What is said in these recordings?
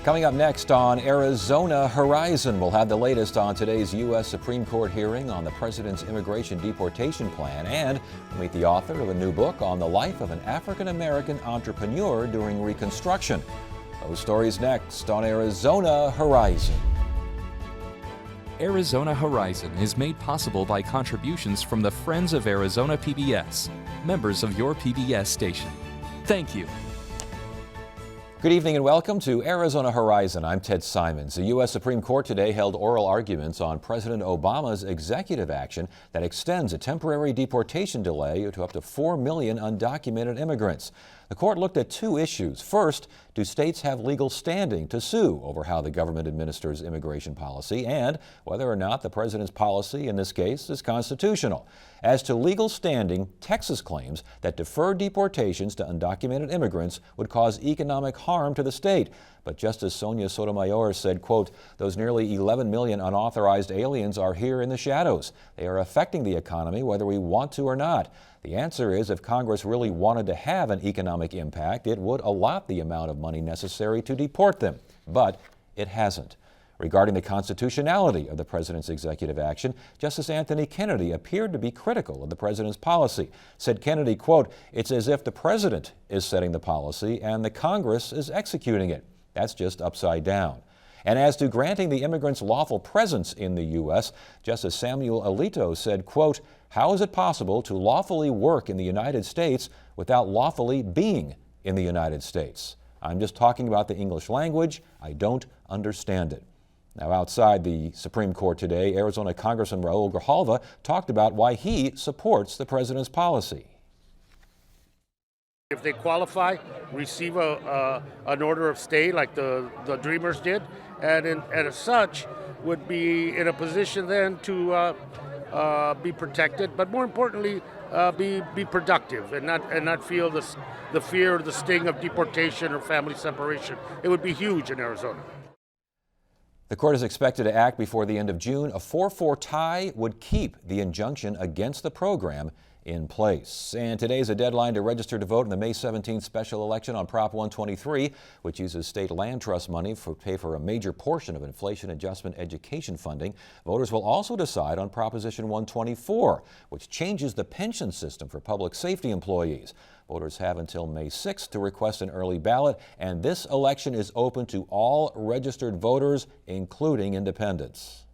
Coming up next on Arizona Horizon, we'll have the latest on today's U.S. Supreme Court hearing on the president's immigration deportation plan, and we'll meet the author of a new book on the life of an African-American entrepreneur during Reconstruction. Those stories next on Arizona Horizon. Arizona Horizon is made possible by contributions from the Friends of Arizona PBS, members of your PBS station. Thank you. Good evening and welcome to Arizona Horizon. I'm Ted Simons. The U.S. Supreme Court today held oral arguments on President Obama's executive action that extends a temporary deportation delay to up to 4 million undocumented immigrants. The court looked at two issues. First, do states have legal standing to sue over how the government administers immigration policy, and whether or not the president's policy in this case is constitutional. As to legal standing, Texas claims that deferred deportations to undocumented immigrants would cause economic harm to the state. But Justice Sonia Sotomayor said, quote, "Those nearly 11 million unauthorized aliens are here in the shadows. They are affecting the economy whether we want to or not. The answer is, if Congress really wanted to have an economic impact, it would allot the amount of money necessary to deport them. But it hasn't." Regarding the constitutionality of the president's executive action, Justice Anthony Kennedy appeared to be critical of the president's policy. Said Kennedy, quote, "It's as if the president is setting the policy and the Congress is executing it. That's just upside down." And as to granting the immigrants lawful presence in the U.S., Justice Samuel Alito said, quote, "How is it possible to lawfully work in the United States without lawfully being in the United States? I'm just talking about the English language. I don't understand it." Now, outside the Supreme Court today, Arizona Congressman Raul Grijalva talked about why he supports the president's policy. If they qualify, receive an order of stay like the Dreamers did, and as such would be in a position then to be protected, but more importantly, be productive and not feel the fear or the sting of deportation or family separation. It would be huge in Arizona. The court is expected to act before the end of June. A 4-4 tie would keep the injunction against the program in place. And today is a deadline to register to vote in the May 17th special election on Prop 123, which uses state land trust money to pay for a major portion of inflation adjustment education funding. Voters will also decide on Proposition 124, which changes the pension system for public safety employees. Voters have until May 6th to request an early ballot, and this election is open to all registered voters, including independents.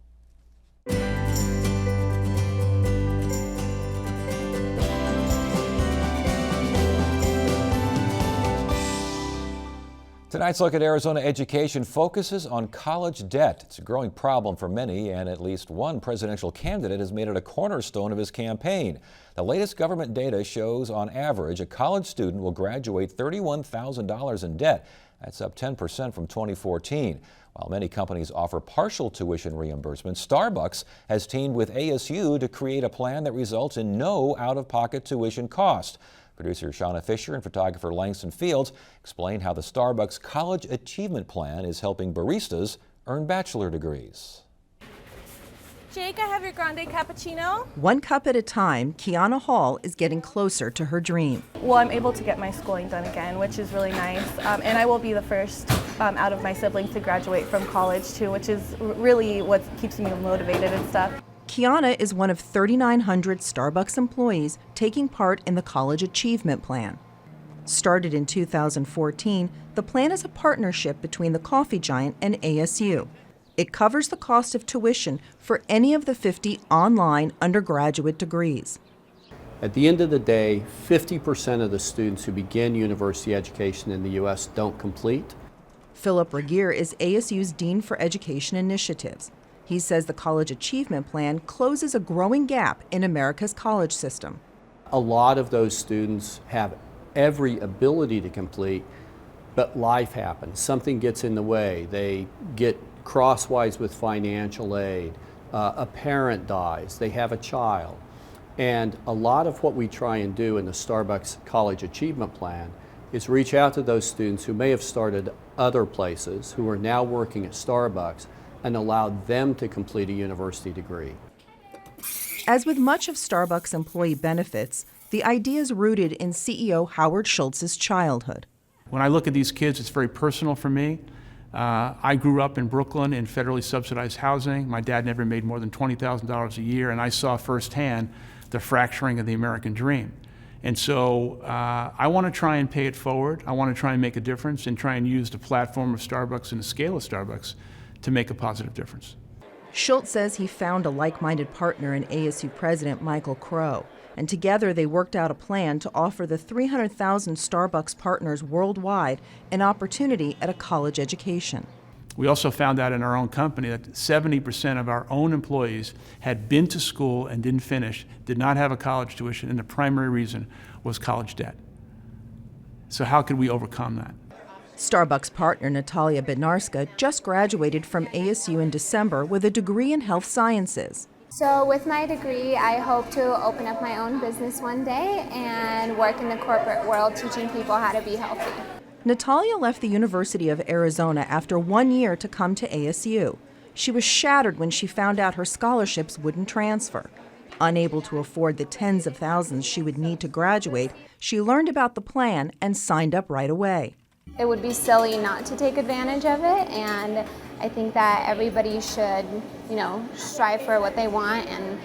Tonight's look at Arizona education focuses on college debt. It's a growing problem for many, and at least one presidential candidate has made it a cornerstone of his campaign. The latest government data shows, on average, a college student will graduate $31,000 in debt. That's up 10% from 2014. While many companies offer partial tuition reimbursement, Starbucks has teamed with ASU to create a plan that results in no out-of-pocket tuition cost. Producer Shauna Fisher and photographer Langston Fields explain how the Starbucks College Achievement Plan is helping baristas earn bachelor degrees. Jake, I have your grande cappuccino. One cup at a time, Kiana Hall is getting closer to her dream. Well, I'm able to get my schooling done again, which is really nice. And I will be the first out of my siblings to graduate from college too, which is really what keeps me motivated and stuff. Kiana is one of 3,900 Starbucks employees taking part in the College Achievement Plan. Started in 2014, the plan is a partnership between the coffee giant and ASU. It covers the cost of tuition for any of the 50 online undergraduate degrees. At the end of the day, 50% of the students who begin university education in the U.S. don't complete. Philip Regier is ASU's Dean for Education Initiatives. He says the College Achievement Plan closes a growing gap in America's college system. A lot of those students have every ability to complete, but life happens. Something gets in the way. They get crosswise with financial aid. A parent dies. They have a child. And a lot of what we try and do in the Starbucks College Achievement Plan is reach out to those students who may have started other places, who are now working at Starbucks, and allow them to complete a university degree. As with much of Starbucks employee benefits, the idea is rooted in CEO Howard Schultz's childhood. When I look at these kids, it's very personal for me. I grew up in Brooklyn in federally subsidized housing. My dad never made more than $20,000 a year, and I saw firsthand the fracturing of the American dream. And so I want to try and pay it forward. I want to try and make a difference and try and use the platform of Starbucks and the scale of Starbucks to make a positive difference. Schultz says he found a like-minded partner in ASU President Michael Crow, and together they worked out a plan to offer the 300,000 Starbucks partners worldwide an opportunity at a college education. We also found out in our own company that 70% of our own employees had been to school and didn't finish, did not have a college tuition, and the primary reason was college debt. So how could we overcome that? Starbucks partner Natalia Bednarska just graduated from ASU in December with a degree in health sciences. So with my degree, I hope to open up my own business one day and work in the corporate world teaching people how to be healthy. Natalia left the University of Arizona after 1 year to come to ASU. She was shattered when she found out her scholarships wouldn't transfer. Unable to afford the tens of thousands she would need to graduate, she learned about the plan and signed up right away. It would be silly not to take advantage of it, and I think that everybody should, strive for what they want, and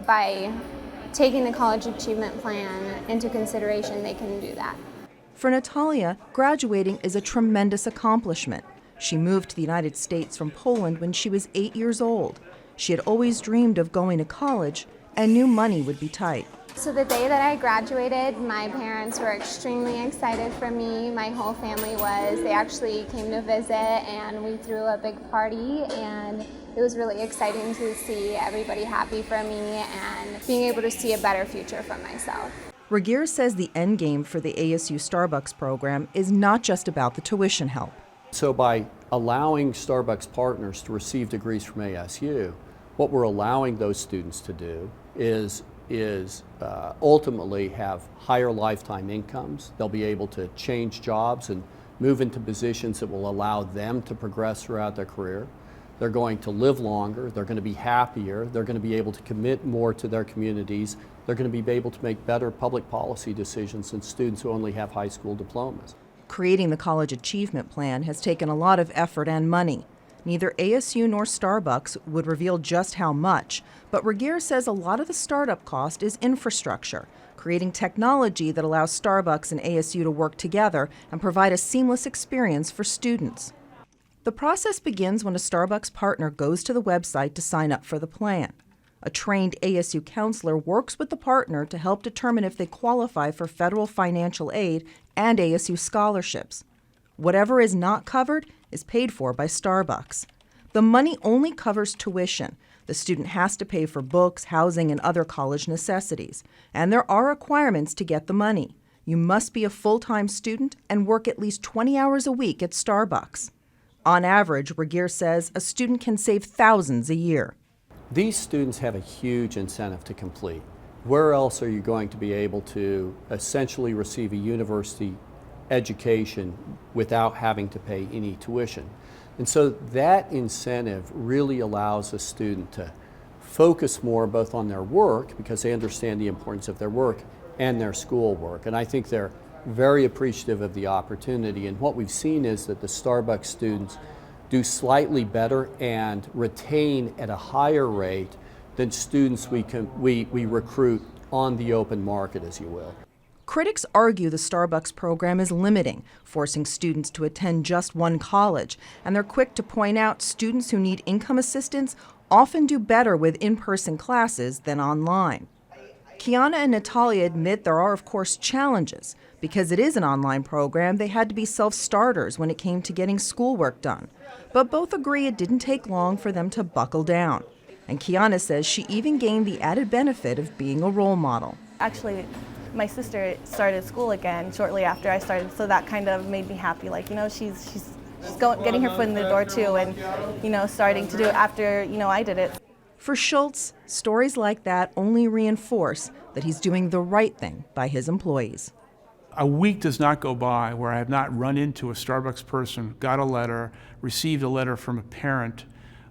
by taking the College Achievement Plan into consideration, they can do that. For Natalia, graduating is a tremendous accomplishment. She moved to the United States from Poland when she was 8 years old. She had always dreamed of going to college and knew money would be tight. So the day that I graduated, my parents were extremely excited for me. My whole family was. They actually came to visit, and we threw a big party, and it was really exciting to see everybody happy for me and being able to see a better future for myself. Regier says the end game for the ASU Starbucks program is not just about the tuition help. So by allowing Starbucks partners to receive degrees from ASU, what we're allowing those students to do is ultimately have higher lifetime incomes. They'll be able to change jobs and move into positions that will allow them to progress throughout their career. They're going to live longer, they're going to be happier, they're going to be able to commit more to their communities, they're going to be able to make better public policy decisions than students who only have high school diplomas. Creating the College Achievement Plan has taken a lot of effort and money. Neither ASU nor Starbucks would reveal just how much, but Regier says a lot of the startup cost is infrastructure, creating technology that allows Starbucks and ASU to work together and provide a seamless experience for students. The process begins when a Starbucks partner goes to the website to sign up for the plan. A trained ASU counselor works with the partner to help determine if they qualify for federal financial aid and ASU scholarships. Whatever is not covered is paid for by Starbucks. The money only covers tuition. The student has to pay for books, housing, and other college necessities. And there are requirements to get the money. You must be a full-time student and work at least 20 hours a week at Starbucks. On average, Regier says a student can save thousands a year. These students have a huge incentive to complete. Where else are you going to be able to essentially receive a university education without having to pay any tuition? And so that incentive really allows a student to focus more both on their work, because they understand the importance of their work, and their schoolwork. And I think they're very appreciative of the opportunity. And what we've seen is that the Starbucks students do slightly better and retain at a higher rate than students we recruit on the open market, as you will. Critics argue the Starbucks program is limiting, forcing students to attend just one college, and they're quick to point out students who need income assistance often do better with in-person classes than online. Kiana and Natalia admit there are, of course, challenges. Because it is an online program, they had to be self-starters when it came to getting schoolwork done. But both agree it didn't take long for them to buckle down. And Kiana says she even gained the added benefit of being a role model. Actually, my sister started school again shortly after I started, so that kind of made me happy. Like, she's getting her foot in the door too, and, starting to do it after, I did it. For Schultz, stories like that only reinforce that he's doing the right thing by his employees. A week does not go by where I have not run into a Starbucks person, got a letter, received a letter from a parent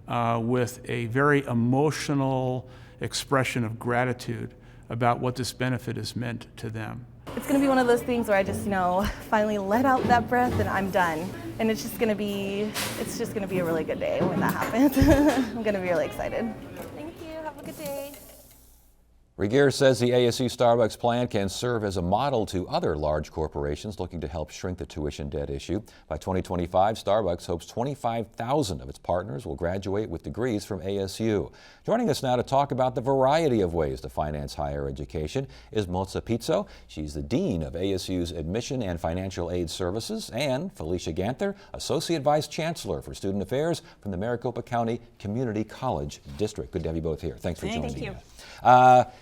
with a very emotional expression of gratitude about what this benefit has meant to them. It's going to be one of those things where I just, finally let out that breath and I'm done. And it's just going to be a really good day when that happens. I'm going to be really excited. Thank you. Have a good day. Regier says the ASU Starbucks plan can serve as a model to other large corporations looking to help shrink the tuition debt issue. By 2025, Starbucks hopes 25,000 of its partners will graduate with degrees from ASU. Joining us now to talk about the variety of ways to finance higher education is Moza Pizzo. She's the Dean of ASU's Admission and Financial Aid Services, and Felicia Ganther, Associate Vice Chancellor for Student Affairs from the Maricopa County Community College District. Good to have you both here. Thanks for joining me. Thank you.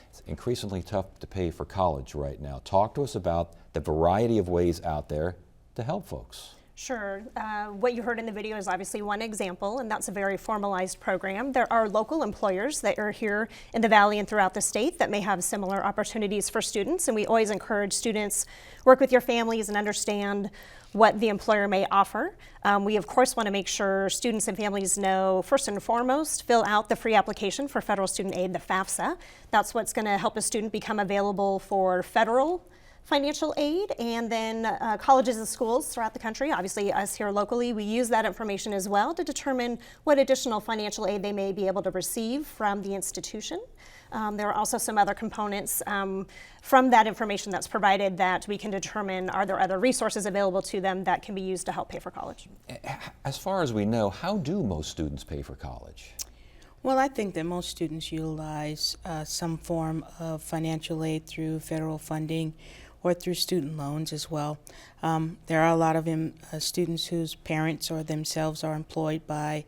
It's increasingly tough to pay for college right now. Talk to us about the variety of ways out there to help folks. Sure. What you heard in the video is obviously one example, and that's a very formalized program. There are local employers that are here in the Valley and throughout the state that may have similar opportunities for students, and we always encourage students work with your families and understand what the employer may offer. We of course want to make sure students and families know, first and foremost, fill out the free application for federal student aid, the FAFSA. That's what's going to help a student become available for federal financial aid, and then colleges and schools throughout the country, obviously us here locally, we use that information as well to determine what additional financial aid they may be able to receive from the institution. There are also some other components from that information that's provided that we can determine, are there other resources available to them that can be used to help pay for college. As far as we know, how do most students pay for college? Well, I think that most students utilize some form of financial aid through federal funding or through student loans as well. There are a lot of students whose parents or themselves are employed by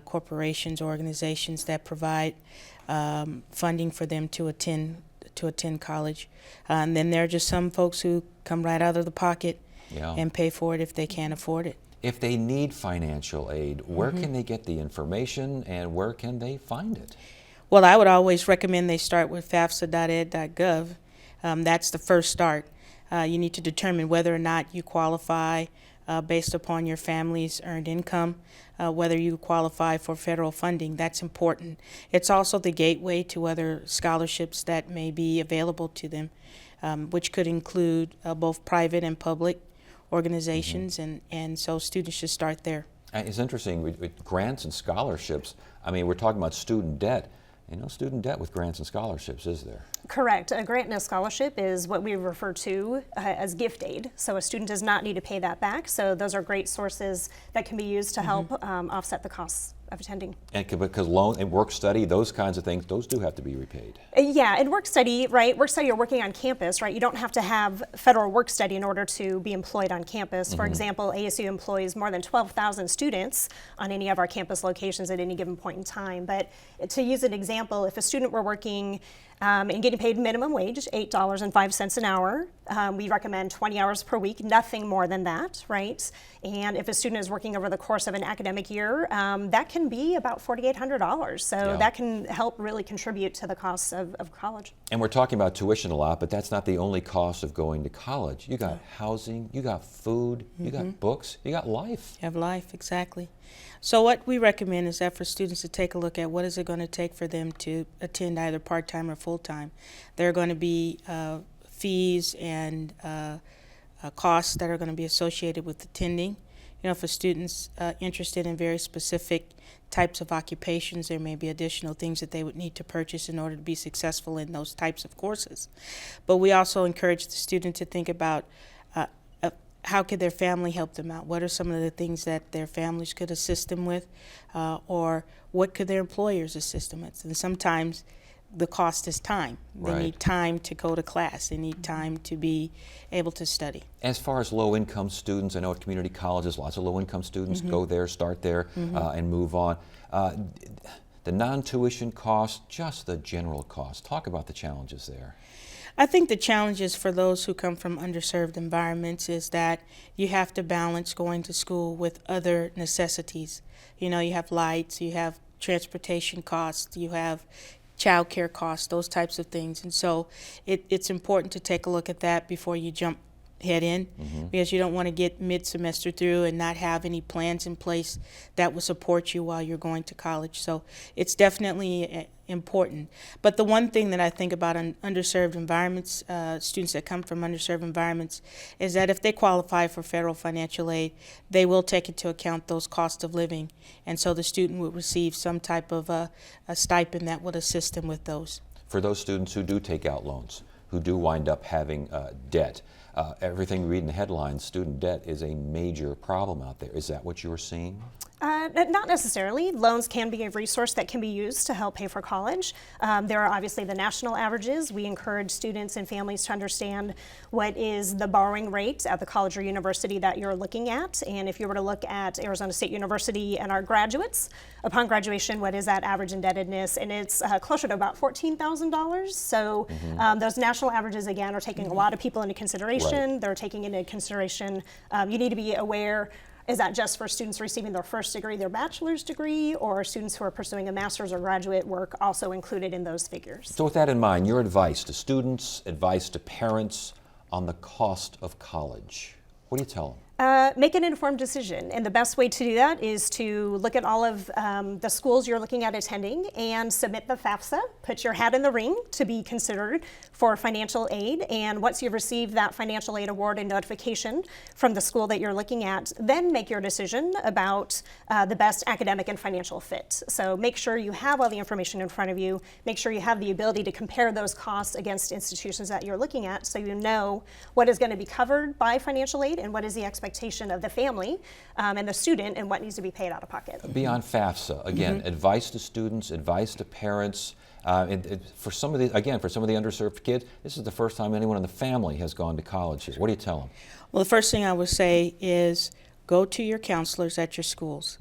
corporations, organizations that provide funding for them to attend college. And then there are just some folks who come right out of the pocket and pay for it if they can't afford it. If they need financial aid, where can they get the information and where can they find it? Well, I would always recommend they start with fafsa.ed.gov. That's the first start. You need to determine whether or not you qualify based upon your family's earned income, whether you qualify for federal funding. That's important. It's also the gateway to other scholarships that may be available to them, which could include both private and public organizations, and so students should start there. It's interesting, with grants and scholarships, I mean, we're talking about student debt. No student debt with grants and scholarships, is there? Correct. A grant and a scholarship is what we refer to as gift aid. So a student does not need to pay that back. So those are great sources that can be used to help offset the costs of attending. And because loan and work study, those kinds of things, those do have to be repaid. Yeah, and work study, right? Work study, you're working on campus, right? You don't have to have federal work study in order to be employed on campus. For example, ASU employs more than 12,000 students on any of our campus locations at any given point in time. But to use an example, if a student were working and getting paid minimum wage, $8.05 an hour, we recommend 20 hours per week, nothing more than that, right? And if a student is working over the course of an academic year, that can be about $4,800. So that can help really contribute to the costs of college. And we're talking about tuition a lot, but that's not the only cost of going to college. You got housing, you got food, you got books, you got life. You have life, exactly. So what we recommend is that for students to take a look at what is it going to take for them to attend either part-time or full-time. There are going to be fees and costs that are going to be associated with attending. You know, for students interested in very specific types of occupations, there may be additional things that they would need to purchase in order to be successful in those types of courses. But we also encourage the student to think about how could their family help them out? What are some of the things that their families could assist them with? Or what could their employers assist them with? And sometimes the cost is time. They need time to go to class. They need time to be able to study. As far as low-income students, I know at community colleges, lots of low-income students go there, start there, and move on. The non-tuition cost, just the general cost. Talk about the challenges there. I think the challenges for those who come from underserved environments is that you have to balance going to school with other necessities. You know, you have lights, you have transportation costs, you have child care costs, those types of things. And so it's important to take a look at that before you jump head in, because you don't want to get mid-semester through and not have any plans in place that will support you while you're going to college. So it's definitely important. But the one thing that I think about underserved environments, students that come from underserved environments, is that if they qualify for federal financial aid, they will take into account those costs of living. And so the student will receive some type of a stipend that would assist them with those. For those students who do take out loans, who do wind up having debt, everything we read in the headlines, student debt is a major problem out there. Is that what you're seeing? Not necessarily. Loans can be a resource that can be used to help pay for college. There are obviously the national averages. We encourage students and families to understand what is the borrowing rate at the college or university that you're looking at. And if you were to look at Arizona State University and our graduates, upon graduation, what is that average indebtedness? And it's closer to about $14,000. So those national averages, again, are taking a lot of people into consideration. Right. They're taking into consideration, you need to be aware, is that just for students receiving their first degree, their bachelor's degree, or students who are pursuing a master's or graduate work also included in those figures? So with that in mind, your advice to students, advice to parents on the cost of college, what do you tell them? Make an informed decision, and the best way to do that is to look at all of the schools you're looking at attending and submit the FAFSA, put your hat in the ring to be considered for financial aid, and once you've received that financial aid award and notification from the school that you're looking at, then make your decision about the best academic and financial fit. So make sure you have all the information in front of you, make sure you have the ability to compare those costs against institutions that you're looking at so you know what is going to be covered by financial aid and what is the expectation of the family and the student and what needs to be paid out of pocket. Beyond FAFSA, again, advice to students, advice to parents. For some of the underserved kids, this is the first time anyone in the family has gone to college here. What do you tell them? Well, the first thing I would say is go to your counselors at your schools.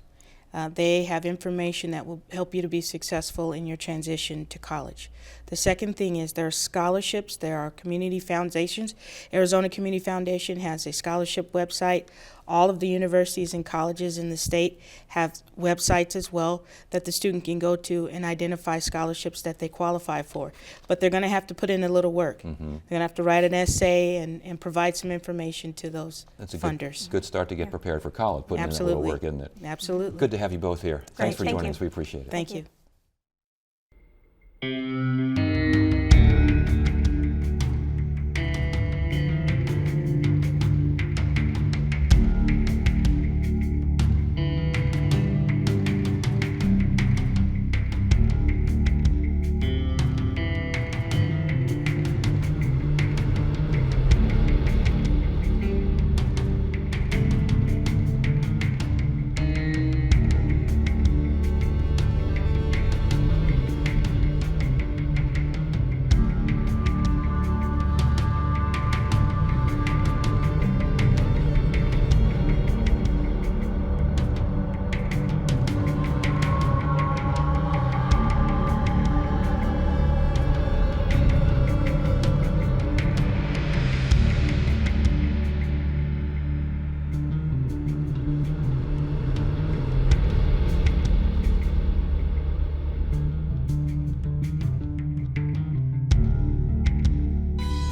They have information that will help you to be successful in your transition to college. The second thing is there are scholarships, there are community foundations. Arizona Community Foundation has a scholarship website. All of the universities and colleges in the state have websites as well that the student can go to and identify scholarships that they qualify for. But they're going to have to put in a little work. They're going to have to write an essay and provide some information to those funders. That's a good start to get prepared for college, putting in a little work, isn't it? Absolutely. Good to have you both here. Thanks for Thank joining you. us. We appreciate it. Thank you.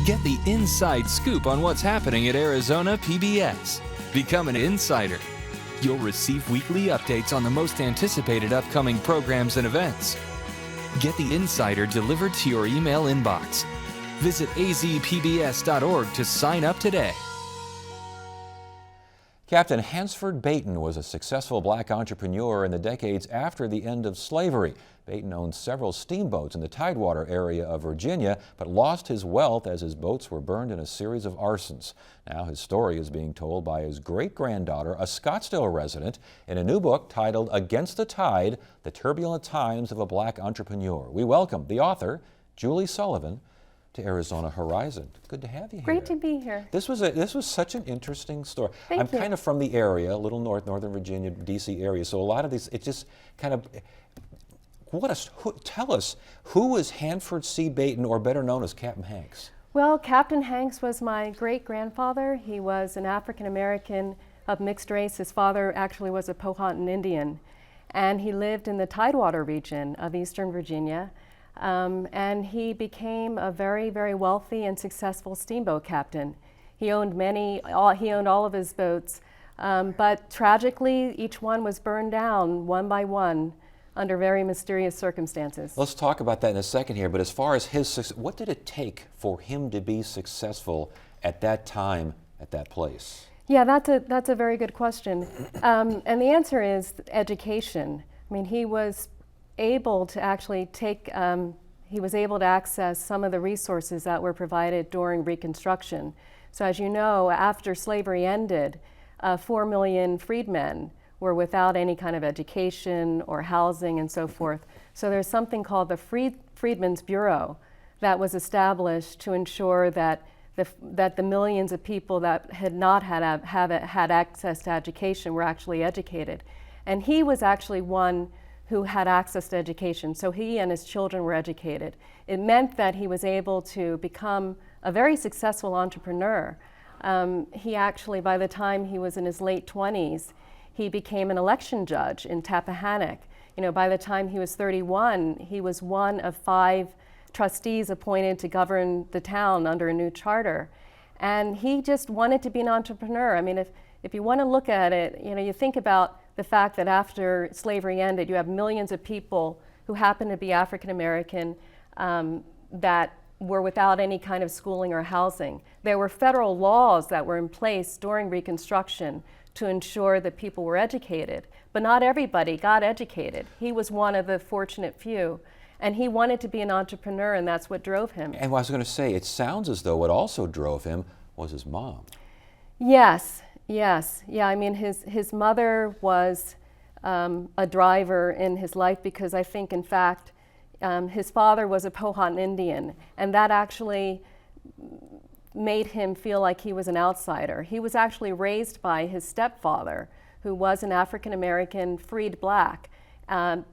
Get the inside scoop on what's happening at Arizona PBS. Become an insider. You'll receive weekly updates on the most anticipated upcoming programs and events. Get the insider delivered to your email inbox. Visit azpbs.org to sign up today. Captain Hansford Baton was a successful black entrepreneur in the decades after the end of slavery. Baton owned several steamboats in the Tidewater area of Virginia, but lost his wealth as his boats were burned in a series of arsons. Now his story is being told by his great-granddaughter, a Scottsdale resident, in a new book titled Against the Tide, The Turbulent Times of a Black Entrepreneur. We welcome the author, Julie Sullivan, to Arizona Horizon. Good to have you here. Great to be here. This was such an interesting story. Thank I'm you. kind of from the area, a little northern Virginia, D.C. area, so a lot of these, it just kind of, tell us, who was Hanford C. Baton, or better known as Captain Hanks? Well, Captain Hanks was my great-grandfather. He was an African-American of mixed race. His father actually was a Powhatan Indian, and he lived in the Tidewater region of eastern Virginia. And he became a very, very wealthy and successful steamboat captain. He owned he owned all of his boats. But tragically, each one was burned down one by one under very mysterious circumstances. Let's talk about that in a second here, but as far as his success, what did it take for him to be successful at that time, at that place? Yeah, that's a very good question. And the answer is education. I mean, he was able to actually he was able to access some of the resources that were provided during Reconstruction. So as you know, after slavery ended, 4 million freedmen were without any kind of education or housing and so forth. So there's something called the Freedmen's Bureau that was established to ensure that the millions of people that had not had access to education were actually educated. And he was actually one who had access to education, so he and his children were educated. It meant that he was able to become a very successful entrepreneur. He actually, by the time he was in his late 20s, he became an election judge in Tappahannock. You know, by the time he was 31, he was one of 5 trustees appointed to govern the town under a new charter. And he just wanted to be an entrepreneur. I mean, if you want to look at it, you know, you think about the fact that after slavery ended, you have millions of people who happen to be African American that were without any kind of schooling or housing. There were federal laws that were in place during Reconstruction to ensure that people were educated, but not everybody got educated. He was one of the fortunate few, and he wanted to be an entrepreneur, and that's what drove him. And what I was going to say, it sounds as though what also drove him was his mom. Yes. Yeah, I mean, his mother was a driver in his life because I think, in fact, his father was a Powhatan Indian, and that actually made him feel like he was an outsider. He was actually raised by his stepfather, who was an African American freed black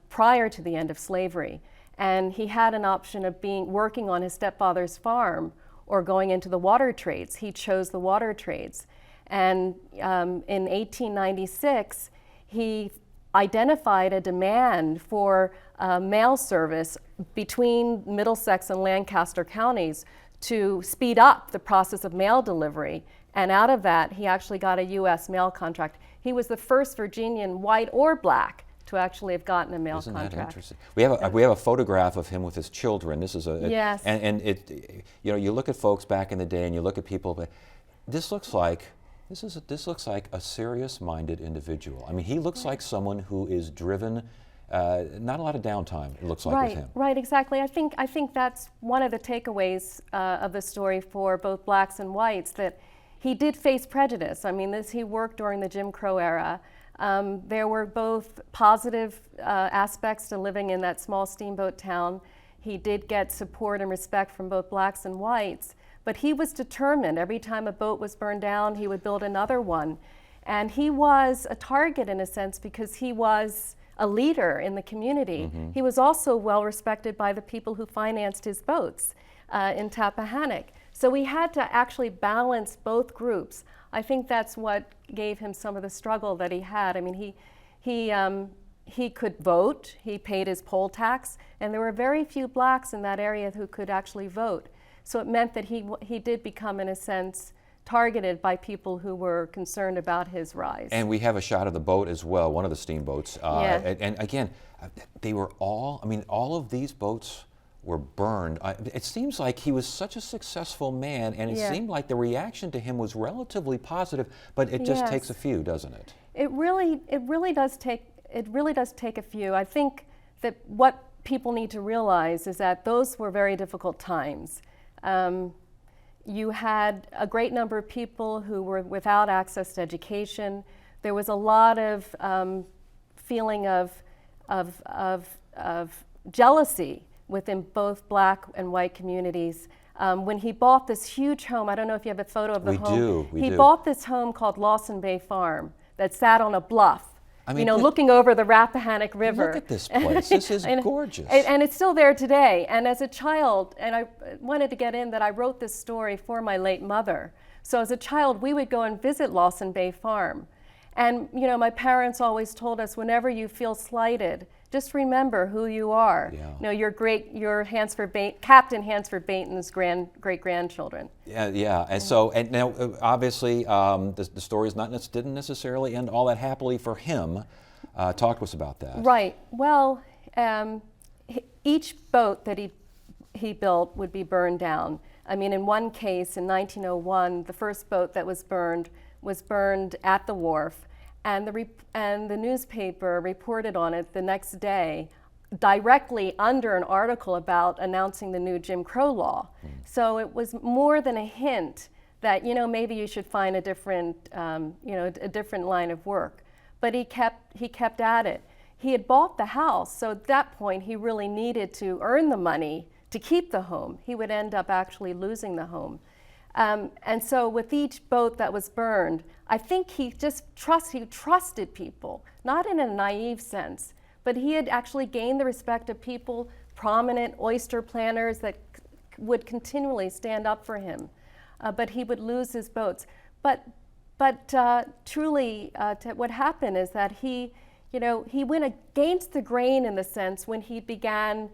prior to the end of slavery. And he had an option of working on his stepfather's farm or going into the water trades. He chose the water trades. And in 1896, he identified a demand for mail service between Middlesex and Lancaster counties to speed up the process of mail delivery. And out of that, he actually got a U.S. mail contract. He was the first Virginian, white or black, to actually have gotten a mail contract. Isn't that interesting? We have a photograph of him with his children. This is yes. And it, you know, you look at folks back in the day, and you look at people, but this looks like a serious-minded individual. I mean, he looks like someone who is driven. Not a lot of downtime, it looks like, with him. Right, exactly. I think that's one of the takeaways of the story for both blacks and whites, that he did face prejudice. I mean, he worked during the Jim Crow era. There were both positive aspects to living in that small steamboat town. He did get support and respect from both blacks and whites, but he was determined. Every time a boat was burned down, he would build another one. And he was a target in a sense because he was a leader in the community. Mm-hmm. He was also well respected by the people who financed his boats in Tappahannock. So we had to actually balance both groups. I think that's what gave him some of the struggle that he had. I mean, he could vote, he paid his poll tax, and there were very few blacks in that area who could actually vote. So it meant that he did become, in a sense, targeted by people who were concerned about his rise. And we have a shot of the boat as well, one of the steamboats. Yeah. And again, they were all of these boats were burned. It seems like he was such a successful man, and it seemed like the reaction to him was relatively positive, but it just takes a few, doesn't it? It really does take a few. I think that what people need to realize is that those were very difficult times. You had a great number of people who were without access to education. There was a lot of feeling of jealousy within both black and white communities. When he bought this huge home, I don't know if you have a photo of the home. We do. Bought this home called Lawson Bay Farm that sat on a bluff. I mean, looking over the Rappahannock River. Look at this place. This is gorgeous. And it's still there today. And as a child, and I wanted to get in that I wrote this story for my late mother. So as a child, we would go and visit Lawson Bay Farm. And my parents always told us, whenever you feel slighted, just remember who you are. Yeah. You know, your Captain Hansford Bainton's great-grandchildren. Yeah. And now, obviously, the story didn't necessarily end all that happily for him. Talk to us about that. Right. Well, each boat that he built would be burned down. I mean, in one case, in 1901, the first boat that was burned at the wharf, and the newspaper reported on it the next day, directly under an article about announcing the new Jim Crow law. So it was more than a hint that, you know, maybe you should find a different, a different line of work. But he kept at it. He had bought the house, so at that point he really needed to earn the money to keep the home. He would end up actually losing the home. And so with each boat that was burned, I think he trusted people, not in a naive sense, but he had actually gained the respect of people, prominent oyster planters that would continually stand up for him. But he would lose his boats. But truly, what happened is that he went against the grain in the sense when he began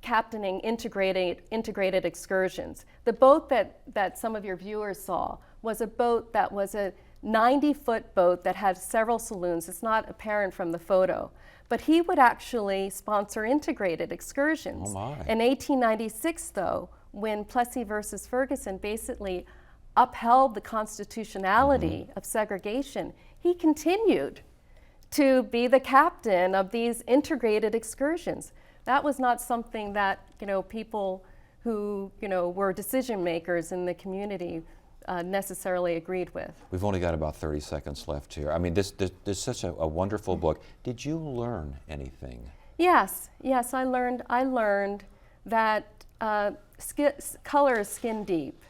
captaining integrated excursions. The boat that some of your viewers saw was a boat that was a 90-foot boat that had several saloons. It's not apparent from the photo. But he would actually sponsor integrated excursions. Oh my. In 1896, though, when Plessy versus Ferguson basically upheld the constitutionality of segregation, he continued to be the captain of these integrated excursions. That was not something that, people who, were decision makers in the community necessarily agreed with. We've only got about 30 seconds left here. I mean, this is such a wonderful book. Did you learn anything? Yes, I learned that color is skin deep,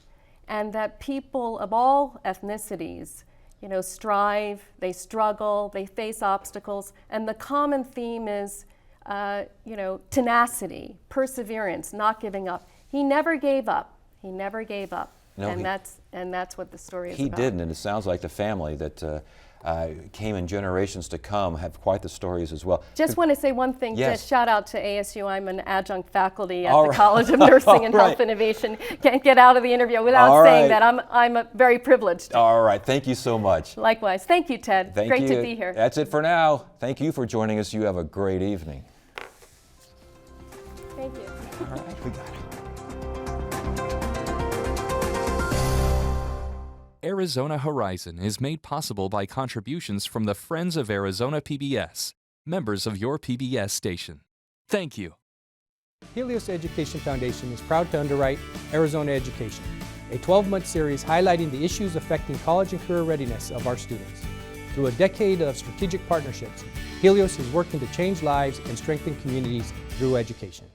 and that people of all ethnicities, strive, they struggle, they face obstacles, and the common theme is, tenacity, perseverance, not giving up. He never gave up. No, and that's what the story is He about. didn't, and it sounds like the family that came in generations to come have quite the stories as well. Just want to say one thing. Yes. Just shout out to ASU. I'm an adjunct faculty at All the right. College of Nursing and All Health right. Innovation. Can't get out of the interview without All saying right. that I'm very privileged. All right, thank you so much. Likewise. Thank you, Ted. Thank Great you. to be here. That's it for now. Thank you for joining us. You have a great evening. Thank you. All right, we got it. Arizona Horizon is made possible by contributions from the Friends of Arizona PBS, members of your PBS station. Thank you. Helios Education Foundation is proud to underwrite Arizona Education, a 12-month series highlighting the issues affecting college and career readiness of our students. Through a decade of strategic partnerships, Helios is working to change lives and strengthen communities through education.